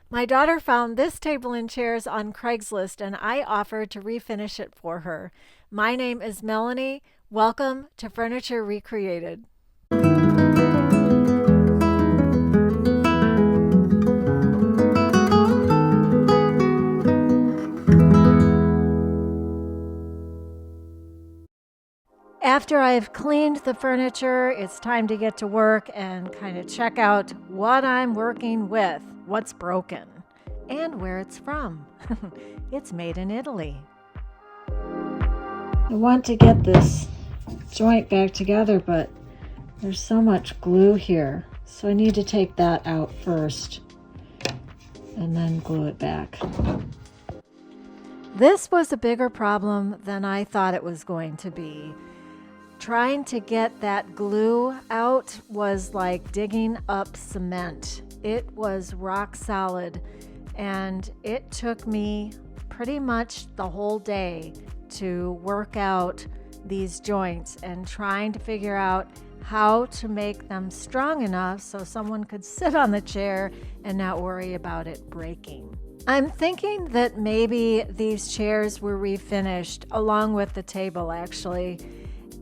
My daughter found this table and chairs on Craigslist and I offered to refinish it for her. My name is Melanie. Welcome to Furniture Recreated. After I've cleaned the furniture, it's time to get to work and kind of check out what I'm working with, what's broken, and where it's from. It's made in Italy. I want to get this joint back together, but there's so much glue here, so I need to take that out first and then glue it back. This was a bigger problem than I thought it was going to be. Trying to get that glue out was like digging up cement. It was rock solid, and it took me pretty much the whole day to work out these joints and trying to figure out how to make them strong enough so someone could sit on the chair and not worry about it breaking. I'm thinking that maybe these chairs were refinished along with the table, actually.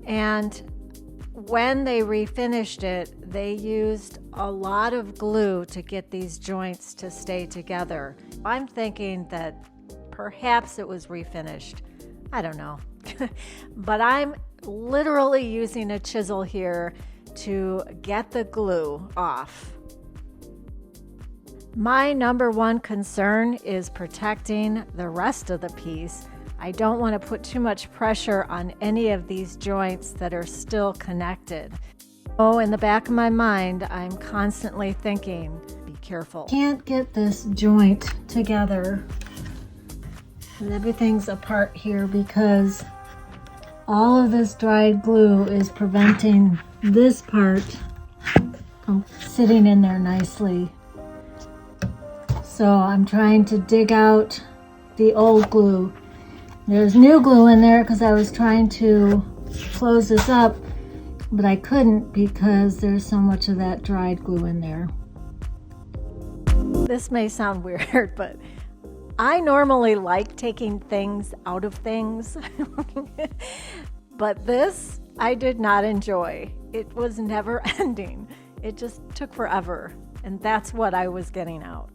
And when they refinished it, they used a lot of glue to get these joints to stay together. I'm thinking that perhaps it was refinished. I don't know. But I'm literally using a chisel here to get the glue off. My number one concern is protecting the rest of the piece. I don't want to put too much pressure on any of these joints that are still connected. Oh, in the back of my mind, I'm constantly thinking, be careful. Can't get this joint together. And everything's apart here because all of this dried glue is preventing this part from sitting in there nicely. So I'm trying to dig out the old glue. There's new glue in there because I was trying to close this up, but I couldn't because there's so much of that dried glue in there. This may sound weird, but I normally like taking things out of things, but this I did not enjoy. It was never ending. It just took forever, and that's what I was getting out.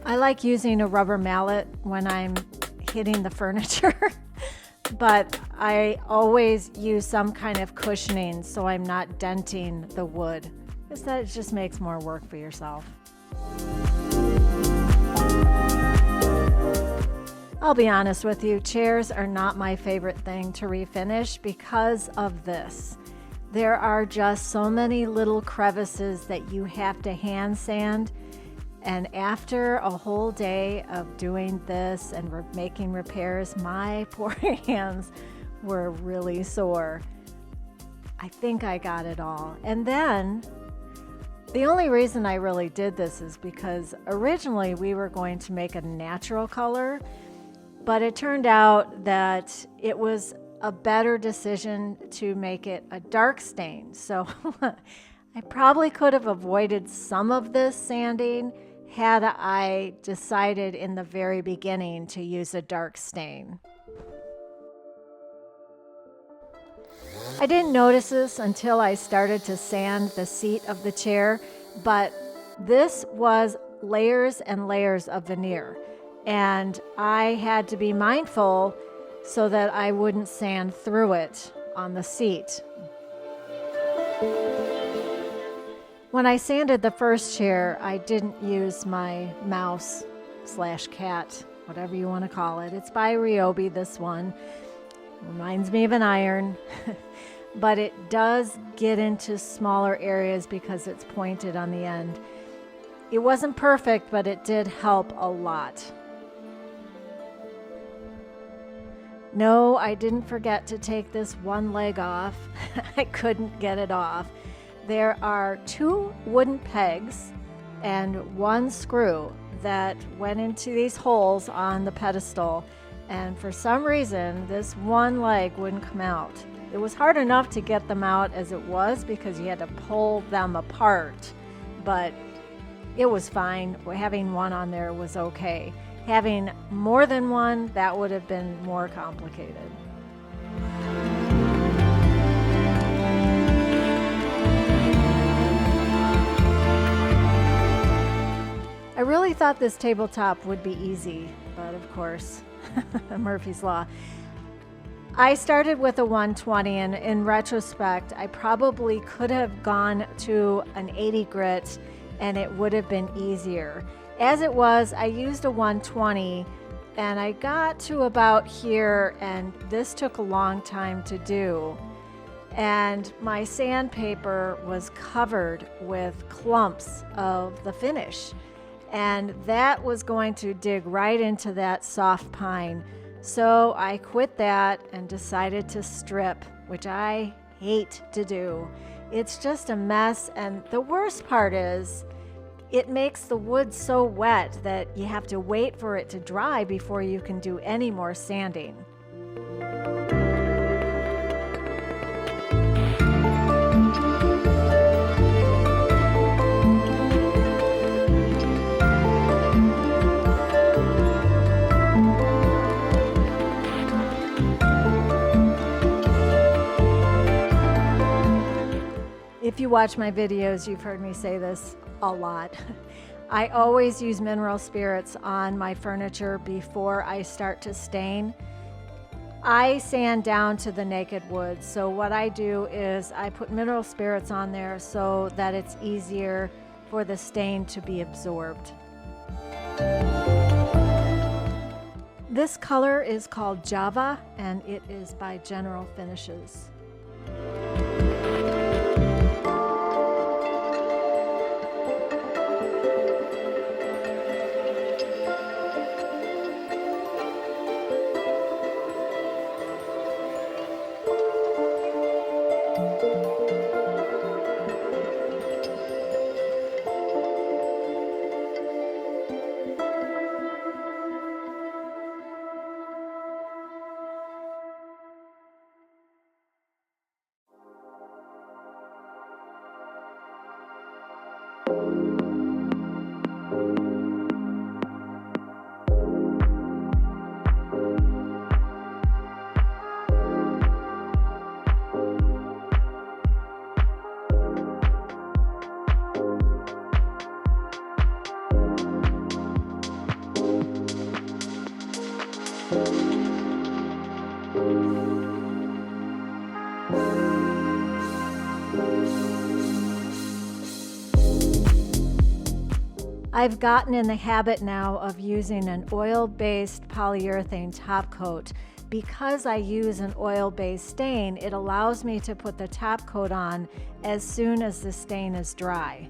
I like using a rubber mallet when I'm hitting the furniture, but I always use some kind of cushioning so I'm not denting the wood, because that just makes more work for yourself. I'll be honest with you, chairs are not my favorite thing to refinish because of this. There are just so many little crevices that you have to hand sand. And after a whole day of doing this and making repairs, my poor hands were really sore. I think I got it all. And then the only reason I really did this is because originally we were going to make a natural color, but it turned out that it was a better decision to make it a dark stain. So I probably could have avoided some of this sanding had I decided in the very beginning to use a dark stain. I didn't notice this until I started to sand the seat of the chair, but this was layers and layers of veneer, and I had to be mindful so that I wouldn't sand through it on the seat. When I sanded the first chair, I didn't use my mouse/cat, whatever you want to call it. It's by Ryobi, this one. Reminds me of an iron, but it does get into smaller areas because it's pointed on the end. It wasn't perfect, but it did help a lot. No, I didn't forget to take this one leg off. I couldn't get it off. There are 2 wooden pegs and 1 screw that went into these holes on the pedestal, and for some reason this one leg wouldn't come out. It was hard enough to get them out as it was because you had to pull them apart, but it was fine. Having one on there was okay. Having more than one, that would have been more complicated. I really thought this tabletop would be easy, but of course, Murphy's Law. I started with a 120, and in retrospect, I probably could have gone to an 80 grit and it would have been easier. As it was, I used a 120 and I got to about here, and this took a long time to do. And my sandpaper was covered with clumps of the finish, and that was going to dig right into that soft pine. So I quit that and decided to strip, which I hate to do. It's just a mess, and the worst part is it makes the wood so wet that you have to wait for it to dry before you can do any more sanding. If you watch my videos, you've heard me say this a lot. I always use mineral spirits on my furniture before I start to stain. I sand down to the naked wood, so what I do is I put mineral spirits on there so that it's easier for the stain to be absorbed. This color is called Java, and it is by General Finishes. I've gotten in the habit now of using an oil-based polyurethane top coat. Because I use an oil-based stain, it allows me to put the top coat on as soon as the stain is dry.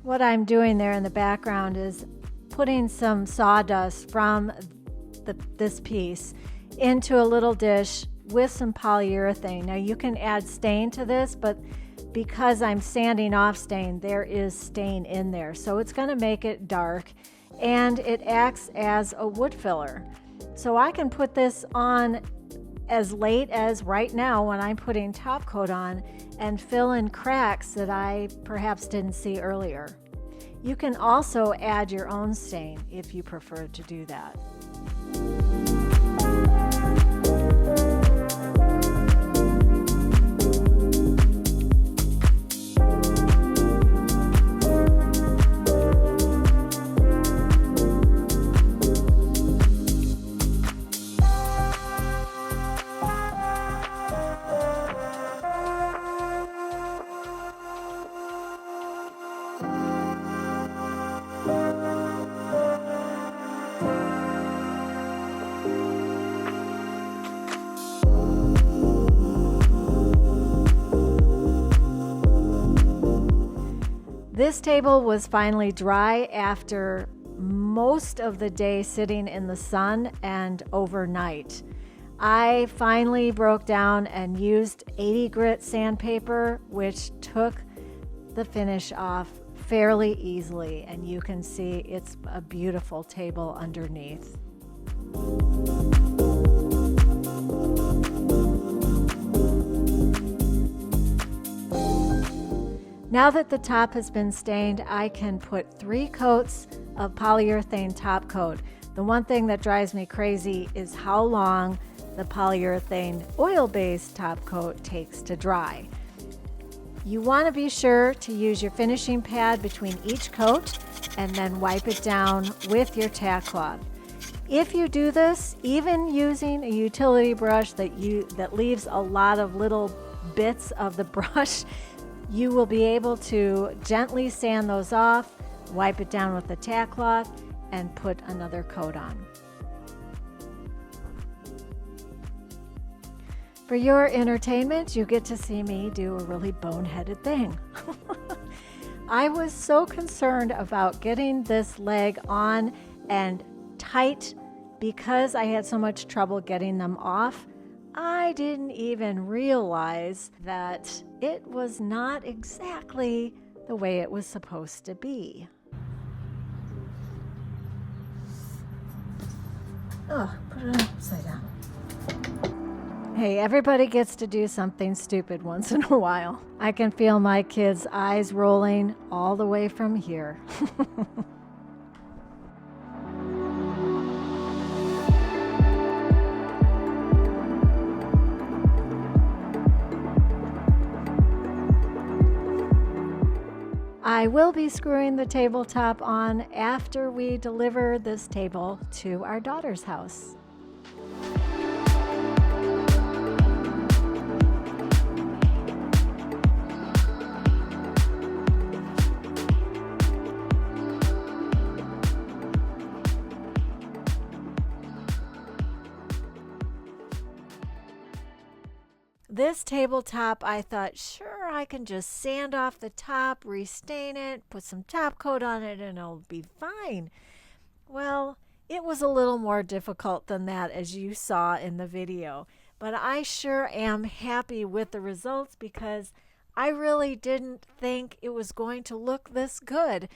What I'm doing there in the background is putting some sawdust from this piece into a little dish with some polyurethane. Now you can add stain to this, but because I'm sanding off stain, there is stain in there. So it's going to make it dark, and it acts as a wood filler. So I can put this on as late as right now when I'm putting top coat on and fill in cracks that I perhaps didn't see earlier. You can also add your own stain if you prefer to do that. This table was finally dry after most of the day sitting in the sun and overnight. I finally broke down and used 80 grit sandpaper, which took the finish off fairly easily, and you can see it's a beautiful table underneath. Now that the top has been stained, I can put 3 coats of polyurethane top coat. The one thing that drives me crazy is how long the polyurethane oil-based top coat takes to dry. You want to be sure to use your finishing pad between each coat and then wipe it down with your tack cloth. If you do this, even using a utility brush that leaves a lot of little bits of the brush, you will be able to gently sand those off, wipe it down with the tack cloth, and put another coat on. For your entertainment, you get to see me do a really boneheaded thing. I was so concerned about getting this leg on and tight because I had so much trouble getting them off. I didn't even realize that it was not exactly the way it was supposed to be. Oh, put it upside down. Hey, everybody gets to do something stupid once in a while. I can feel my kids' eyes rolling all the way from here. I will be screwing the tabletop on after we deliver this table to our daughter's house. This tabletop, I thought, sure, I can just sand off the top, restain it, put some top coat on it, and it'll be fine. Well, it was a little more difficult than that, as you saw in the video. But I sure am happy with the results because I really didn't think it was going to look this good.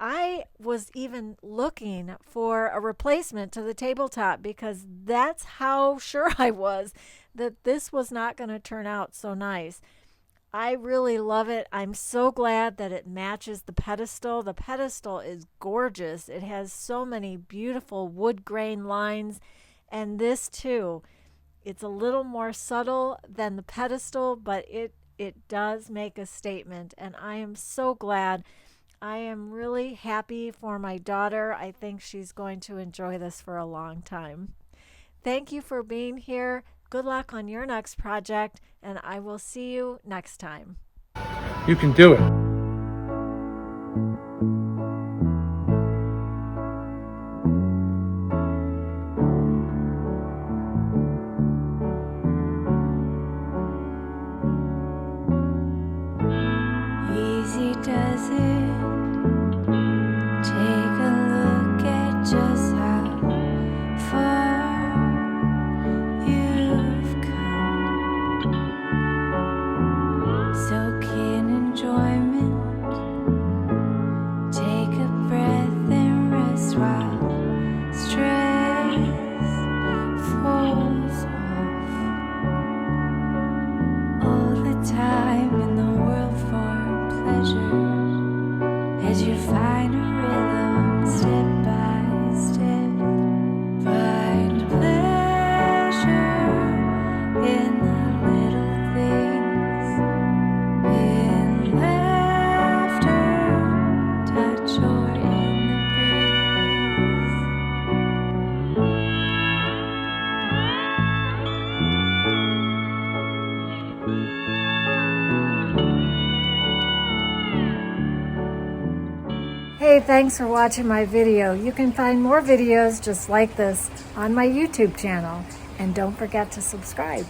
I was even looking for a replacement to the tabletop because that's how sure I was that this was not going to turn out so nice. I really love it. I'm so glad that it matches the pedestal. The pedestal is gorgeous. It has so many beautiful wood grain lines, and this too. It's a little more subtle than the pedestal, but it does make a statement, and I am so glad. I am really happy for my daughter. I think she's going to enjoy this for a long time. Thank you for being here. Good luck on your next project, and I will see you next time. You can do it. Easy does it. Take a look at just how far you've come. Soak in enjoyment. Take a breath and rest while stress falls off. All the time in the world for pleasure. As you find a rhythm step by step, find pleasure in the little things, in laughter, touch, or in Hey, thanks for watching my video. You can find more videos just like this on my YouTube channel. And don't forget to subscribe.